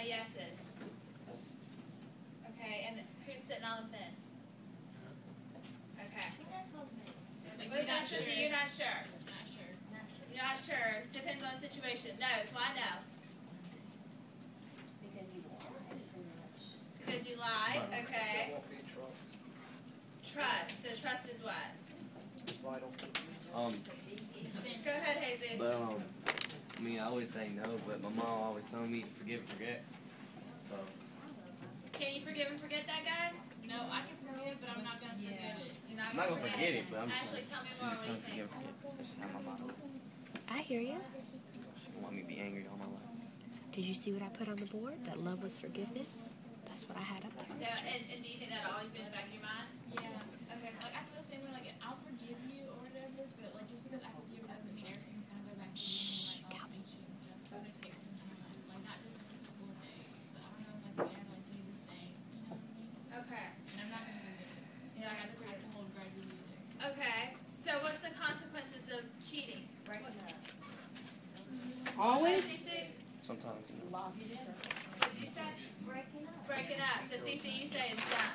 yeses? Okay, and who's sitting on the fence? Okay. What is that? So you're not sure? Not sure. You're not sure. Depends on the situation. No. Why no? Because you lie too much. Because you lie. Okay. won't be trust. Trust. So trust is what? Vital. Go ahead, Jesus. But I mean, I always say no, but my mom always told me forgive and forget. So. Can you forgive and forget that, guys? No, I can forgive, but I'm not gonna forget it. You're I'm not gonna forget it, but I'm just Ashley, tell me more. What do you think? That's just how my mom. I hear you. She don't want me to be angry all my life. Did you see what I put on the board? That love was forgiveness? That's what I had up there. Yeah, and do you think that'll always be in the back of your mind? Yeah. Okay. Like, I feel the same way, like, I'll forgive you or whatever, but, like, just because I forgive you doesn't mean everything's gonna go back to me, like, all ancient and stuff. It's gonna take some time. Like, not just like a couple of days, but I don't know, like, we have, like, do the same, you know what I mean? Okay. And I'm not gonna forget it. You're not I gonna have to hold grudges either. Okay. So what's the consequences of cheating? Breaking up. Always? Cece? Sometimes. Lost. What did you say? Breaking up. Breaking up. So Cece, you say it's done.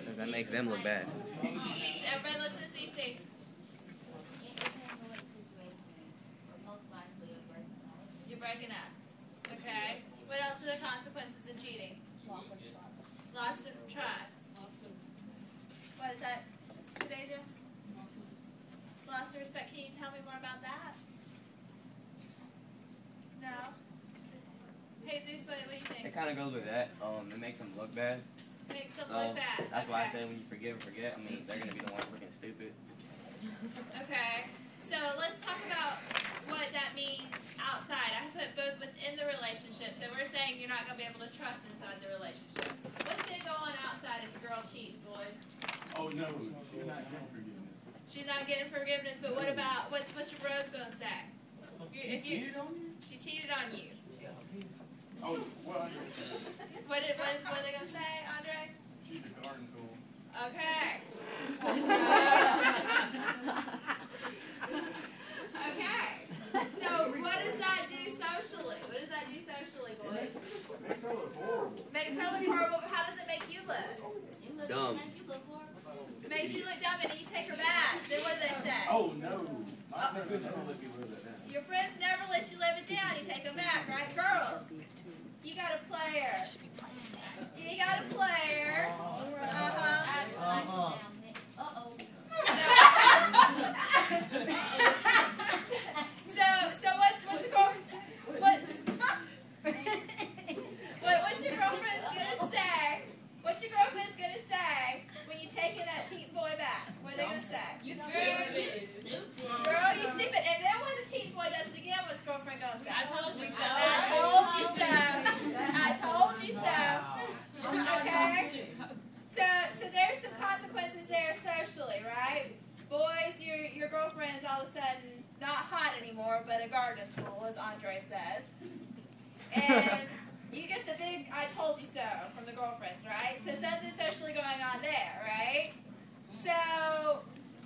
Because that makes them look bad. Everybody listen to Cece. You're breaking up. Okay. What else are the consequences of cheating? Loss of trust. What is that, Deja? Loss of respect. Can you tell me more about that? No? Jesus, what do you think? It kind of goes with that. It makes them look bad. Makes them So look bad. that's why I Okay. say when you forgive and forget, I mean, they're gonna be the ones looking stupid. Okay, so let's talk about what that means outside. I put both within the relationship. So we're saying you're not going to be able to trust inside the relationship. What's going to go on outside if your girl cheats, boys? Oh no, she's not getting forgiveness. She's not getting forgiveness, but what about, what's your bros going to say? If you, Cheated on you? she cheated on you. Oh, well, What are they going to say, Andre? she's a garden tool. Okay. Okay. So what does that do socially? What does that do socially, boys? Makes her look horrible. Makes her look horrible, but how does it make you look? Dumb. Makes you look dumb and you take her back. Then what do they say? Oh no, my friends don't let me live that down. Your friends never let you live it down. You take them back, right? Girls, you got a player. You got a player. So what's the what's your girlfriend's gonna say? What's your girlfriend's gonna say when you taking that cheating boy back? What are they gonna say? You stupid. Girl, you stupid. And then when the cheating boy does it again, what's girlfriend gonna say? I told you so. I told you so. I told you so. Okay. So there's some consequences there socially, right? Boys, your girlfriend is all of a sudden not hot anymore, but a garden tool, as Andre says. And you get the big I told you so from the girlfriends, right? So something's socially going on there, right? So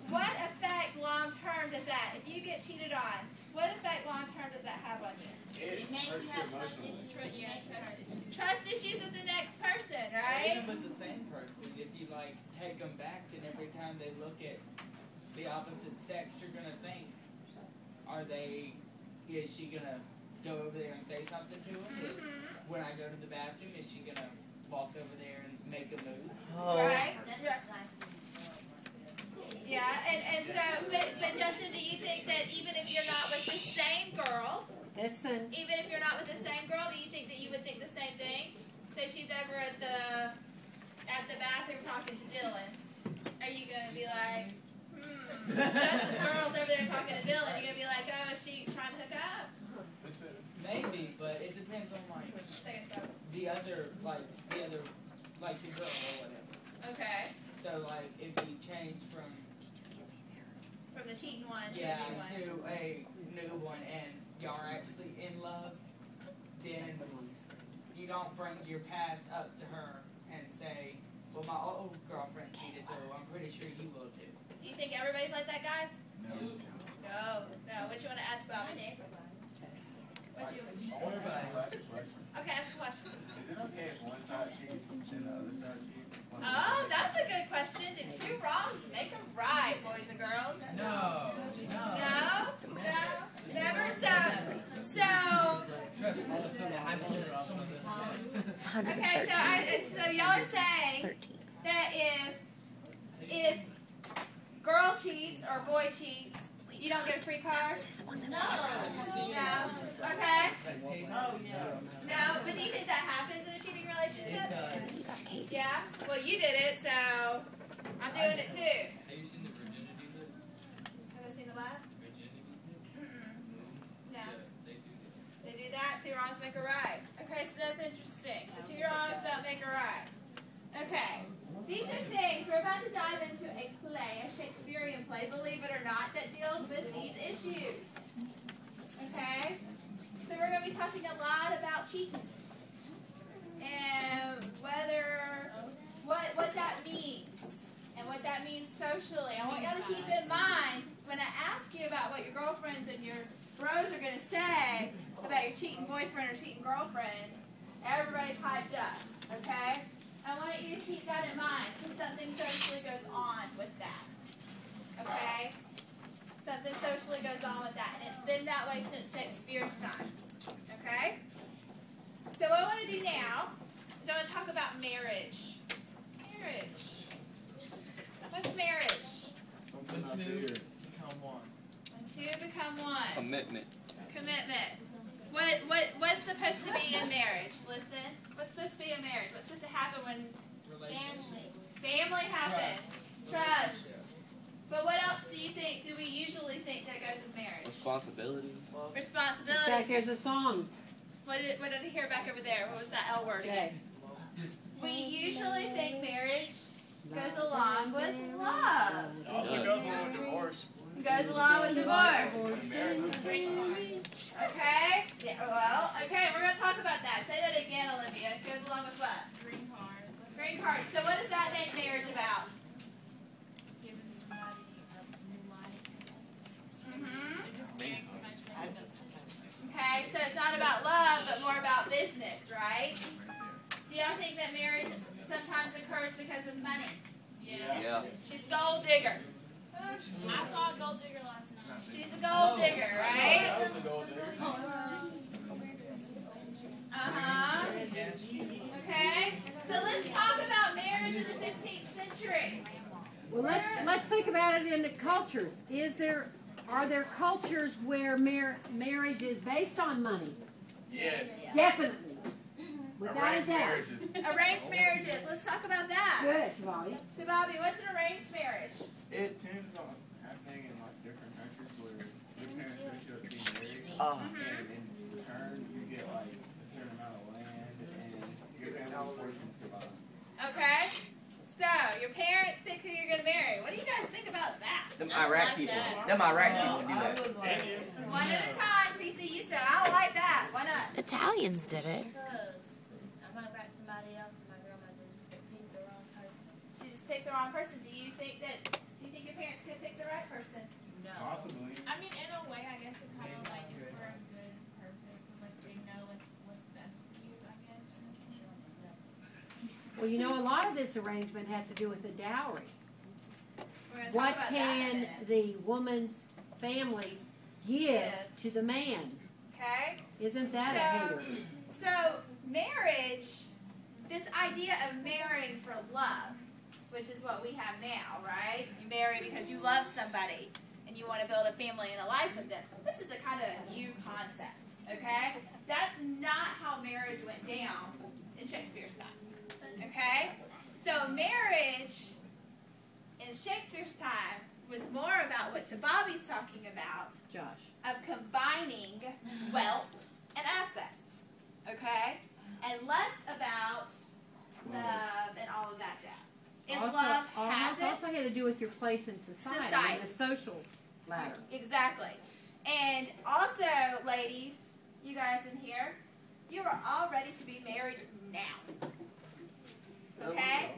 what effect long term does that, if you get cheated on, what effect long term does that have on you? It makes hurts you your have trust emotions. issues. Trust issues with the next person, Or right? even with the same person, if you like take them back, then every time they look at the opposite sex, you're gonna think, is she gonna go over there and say something to him? When I go to the bathroom, is she gonna walk over there and make a move? Right? Yeah, and so, but Justin, do you think that even if you're not with the same girl, Listen. even if you're not with the same girl, do you think that you would think the same thing? Say she's over at the bathroom talking to Dylan. Are you gonna be like, Justin's girl's over there talking to Dylan? You're gonna be like, oh, is she trying to hook up? Maybe, but it depends on like the other the girl or whatever. Okay. So like if you change from The cheating one to yeah the new one. to a new one and y'all are actually in love, then you don't bring your past up to her and say, well, my old girlfriend cheated, so I'm pretty sure you will too. Do you think everybody's like that, guys? No. No. What you want to add about it? What you? I wonder if I can ask a question. Okay, ask a question. Is it okay if one side cheats and the other side cheats? Oh, that's a good question. Did two wrongs make them right, boys and girls? No. No? No? Never? So, Trust me. okay, so y'all are saying 13. that if girl cheats or boy cheats, you don't get a free car? No. Okay. No, but do you think that happens in a cheating relationship? Yeah? Well, you did it, so I'm doing it too. Have you seen the virginity book? Have I seen the what? Virginity book? Mm-mm. No. They do that. They do that. Two wrongs make a right. Okay, so that's interesting. So two wrongs don't make a right. Okay. These are things, we're about to dive into a play, a Shakespearean play, believe it or not, that deals with these issues. Okay? So we're going to be talking a lot about cheating. And what that means. And what that means socially. I want y'all to keep in mind, when I ask you about what your girlfriends and your bros are going to say about your cheating boyfriend or cheating girlfriend, everybody piped up. Okay? I want you to keep that in mind, because something socially goes on with that. Okay? Something socially goes on with that, and it's been that way since Shakespeare's time. Okay? So what I want to do now is I want to talk about marriage. Marriage. What's marriage? Something out there. Become one. When two become one. Commitment. Commitment. What's supposed to be in marriage? Listen. What's supposed to be in marriage? What's supposed to happen when family happens? Trust. But what else do we usually think that goes with marriage? Responsibility. In Responsibility. fact, there's a song. What did I hear back over there? What was that L word Jay. again? We usually think marriage goes along with love. Also goes along with divorce. Goes along with divorce. Okay? Yeah, well, okay, we're going to talk about that. Say that again, Olivia. It goes along with what? Green card. Green card. So what does that make marriage about? Giving somebody a new life. Mm-hmm. They're just marrying somebody so they can do something. Okay, so it's not about love, but more about business, right? Do y'all think that marriage sometimes occurs because of money? Yeah. She's a gold digger. I saw a gold digger last night. She's a gold digger, right? That was the gold digger. Uh-huh. Okay, so let's talk about marriage in the 15th century. Well, let's think about it in the cultures. Are there cultures where marriage is based on money? Yes. Definitely. Without a Arranged doubt. marriages. Arranged marriages. Let's talk about that. Good, Bobby. So, Bobby, what's an arranged marriage? It tends on happening in like different countries where your parents set you up to be married, and in return you get like a certain amount of land, and your family's fortunes combined. Okay. So, your parents pick who you're going to marry. What do you guys think about that? Them Iraq people. Them Iraq people do that. One at a time. CC, you said, I don't like that. Why not? Italians did it. I might write somebody else and my grandma just picked the wrong person. She just picked the wrong person. Do you think your parents could pick the right person? No. Possibly. I mean, in a way, I guess it kind of like is for a good purpose because like they know like what's best for you, I guess. In a sense. Well, you know, a lot of this arrangement has to do with the dowry. We're gonna talk What about that in a can minute. the woman's family give to the man? Okay. Isn't that a hater? So, marriage, this idea of marrying for love, which is what we have now, right? You marry because you love somebody and you want to build a family and a life with them. This is a kind of a new concept, okay? That's not how marriage went down in Shakespeare's time, okay? So marriage in Shakespeare's time was more about what Bobby's talking about, Josh. of combining wealth and assets, okay? And less about love and all of that jazz. If love has also had to do with your place in society. And the social ladder. Exactly. And also, ladies, you guys in here, you are all ready to be married now. Okay?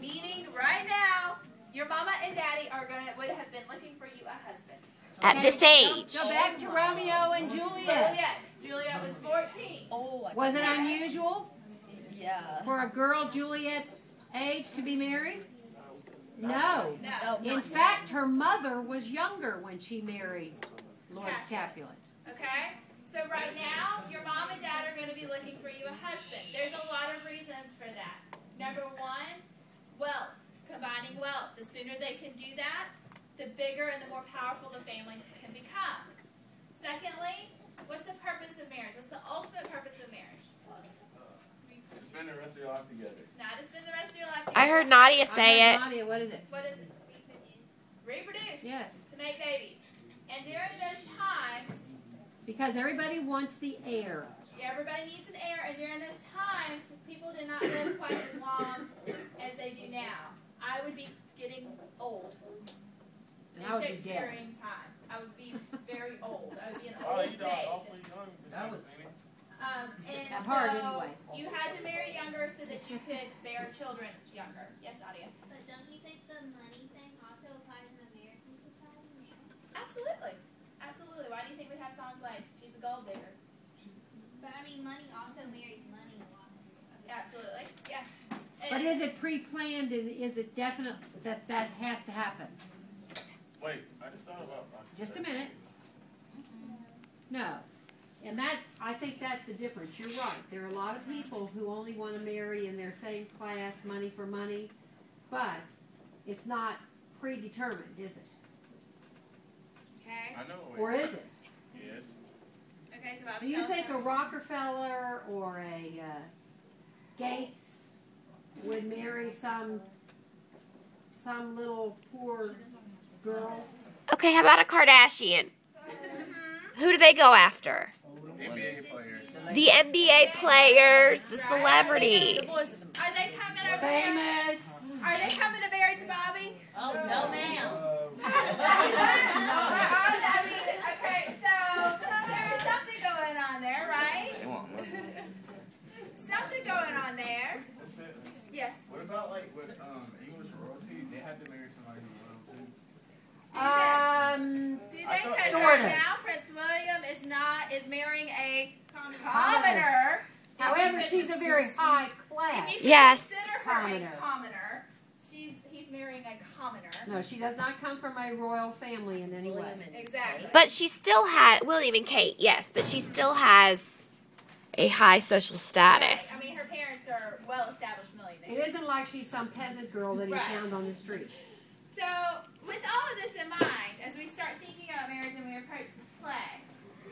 Meaning right now, your mama and daddy would have been looking for you a husband. At this age. Go back to Romeo and Juliet. Juliet was 14. Was it unusual Yeah. for a girl Juliet's age to be married? No. No. In fact, her mother was younger when she married Lord Capulet. Okay? So right now, your mom and dad are going to be looking for you a husband. There's a lot of reasons for that. Number one, wealth. Combining wealth. The sooner they can do that, the bigger and the more powerful the families can become. Secondly, what's the purpose of marriage? What's the ultimate purpose of marriage? To spend the rest of your life together. Not to spend the rest of your life I together. heard Nadia say it. Nadia, what is it? What is it? Reproduce. Yes. To make babies. And during those times, Because everybody wants the heir. everybody needs an heir, and during those times, people did not live quite as long as they do now. I would be getting old in And I would be dead. Shakespearean time. I would be very old. I would be an Oh, old you died maid. awfully young. That was- And That's hard so anyway. you had to marry younger so that you could bear children younger. Yes, Nadia? But don't you think the money thing also applies in American society now? Absolutely. Absolutely. Why do you think we have songs like She's a Gold Digger? But I mean, money also marries money a lot. Absolutely. Yeah. But is it pre-planned and is it definite that that has to happen? Wait, I just thought about Just a minute. No. And that, I think that's the difference. You're right. There are a lot of people who only want to marry in their same class, money for money, but it's not predetermined, is it? Okay. I know. Or is it? Yes. Okay, so Bob, Do you tell us think a now. Rockefeller or a Gates would marry some little poor girl? Okay, how about a Kardashian? Who do they go after? NBA players. The NBA players, the celebrities. Are they coming over here? Famous. Are they coming to marry to Bobby? Oh, no, ma'am. I mean, okay, so there's something going on there, right? They want money. Something going on there. Yes. What about like with English royalty? They have to marry somebody who's royal too. Do they? Because Sort right of. now Prince William is marrying a commoner. However, she's a very high class. If you Yes. consider her Commoner. a commoner, he's marrying a commoner. No, she does not come from a royal family in any way. Exactly. But she still had William and Kate, yes, but she still has a high social status. Right. I mean, her parents are well-established millionaires. It isn't like she's some peasant girl that he Right. found on the street. So, with all of this in mind, as we start thinking about marriage and we approach this play,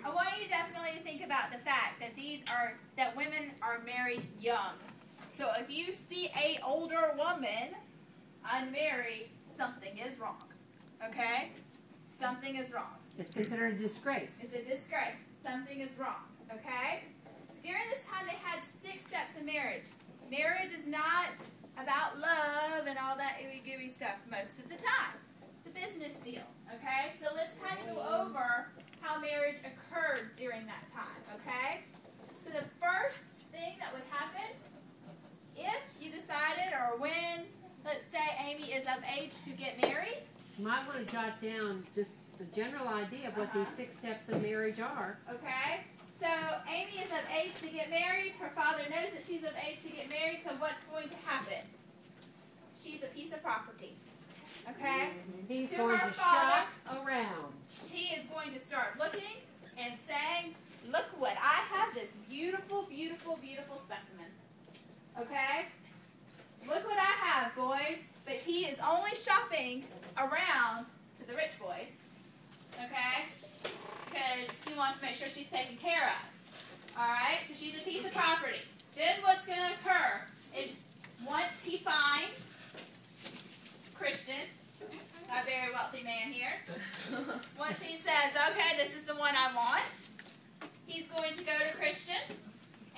I want you definitely to think about the fact that that women are married young. So if you see a older woman unmarried, something is wrong. Okay? Something is wrong. It's considered a disgrace. It's a disgrace. Something is wrong. Okay? During this time, they had 6 steps in marriage. Marriage is not about love and all that ooey-gooey stuff most of the time. It's a business deal. Okay? So let's kind of go over how marriage occurred during that time. Okay? So the first thing that would happen, if you decided or when, let's say Amy is of age to get married. You might want to jot down just the general idea of what these 6 steps of marriage are. Okay? So Amy is of age to get married. Her father knows that she's of age to get married. So what's going to happen? She's a piece of property. Okay? He's To going her to father. shop around. She is going to start looking and saying, look what I have, this beautiful, beautiful, beautiful specimen. Okay? Look what I have, boys. But he is only shopping around to the rich boys. Okay? Because he wants to make sure she's taken care of. Alright? So she's a piece of property. Then what's going to occur is once he finds Christian, a very wealthy man here, once he says, okay, this is the one I want, he's going to go to Christian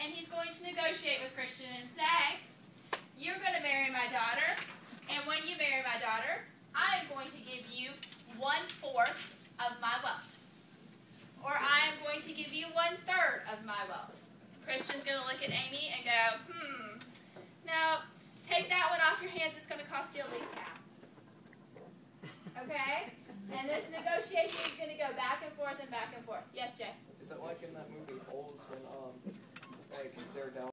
and he's going to negotiate with Christian and say, you're going to marry my daughter, and when you marry my daughter, I am going to give you 1/4 of my wealth. Or I am going to give you 1/3 of my wealth. Christian's going to look at Amy and go, now, take that one off your hands. It's going to cost you at least half. Okay? And this negotiation is going to go back and forth and back and forth. Yes, Jay?